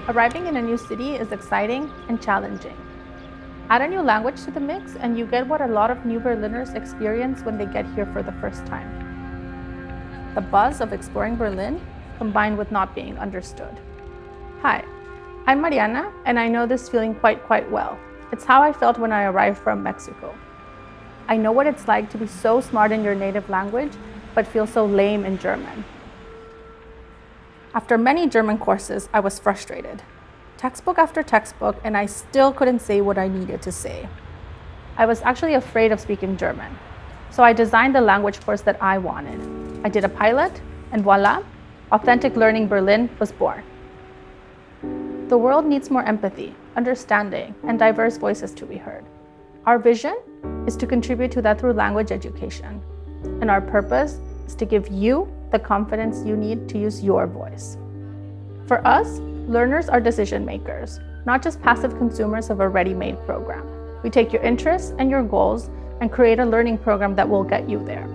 Arriving in a new city is exciting and challenging. Add a new language to the mix and you get what a lot of new Berliners experience when they get here for the first time. The buzz of exploring Berlin combined with not being understood. Hi, I'm Mariana and I know this feeling quite well. It's how I felt when I arrived from Mexico. I know what it's like to be so smart in your native language, but feel so lame in German. After many German courses, I was frustrated. Textbook after textbook, and I still couldn't say what I needed to say. I was actually afraid of speaking German. So I designed the language course that I wanted. I did a pilot, and voila, Authentic Learning Berlin was born. The world needs more empathy, understanding, and diverse voices to be heard. Our vision is to contribute to that through language education. And our purpose is to give you the confidence you need to use your voice. For us, learners are decision makers, not just passive consumers of a ready-made program. We take your interests and your goals and create a learning program that will get you there.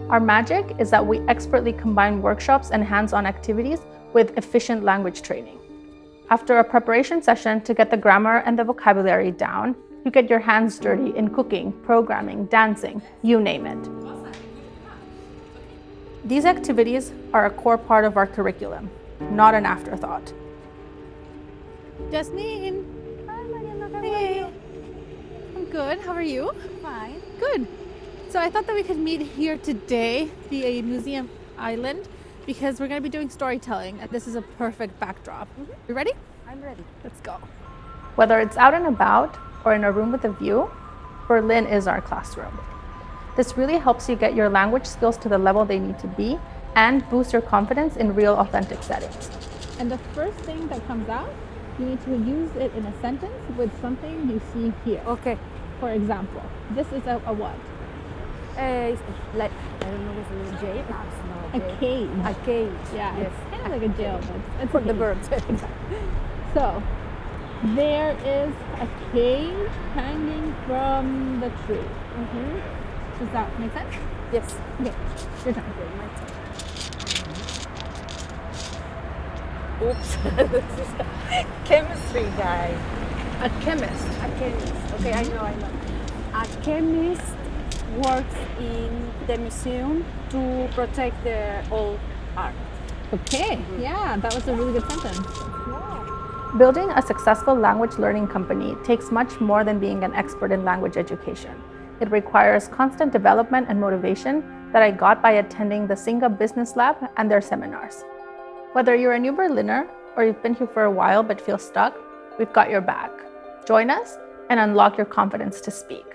Our magic is that we expertly combine workshops and hands-on activities with efficient language training. After a preparation session to get the grammar and the vocabulary down, you get your hands dirty in cooking, programming, dancing, you name it. These activities are a core part of our curriculum, not an afterthought. Jasmine. Hi, Mariana. How are Hey. you? I'm good. How are you? Fine. Good. So I thought that we could meet here today, be a museum island, because we're going to be doing storytelling, and this is a perfect backdrop. You ready? I'm ready. Let's go. Whether it's out and about or in a room with a view, Berlin is our classroom. This really helps you get your language skills to the level they need to be and boost your confidence in real, authentic settings. And the first thing that comes out, you need to use it in a sentence with something you see here. Okay. For example, this is a what? It's like, I don't know what's a jail. A cage. A cage. Yeah, Yes. it's kind of like a jail, but it's For a the cage. birds. So, there is a cage hanging from the tree. Does that make sense? Yes. Okay, your turn. Oops. This is a chemistry guy. A chemist. A chemist. Okay, I know. A chemist works in the museum to protect the old art. Okay, yeah, that was a really good sentence. Wow. Building a successful language learning company takes much more than being an expert in language education. It requires constant development and motivation that I got by attending the Singa Business Lab and their seminars. Whether you're a new Berliner or you've been here for a while but feel stuck, we've got your back. Join us and unlock your confidence to speak.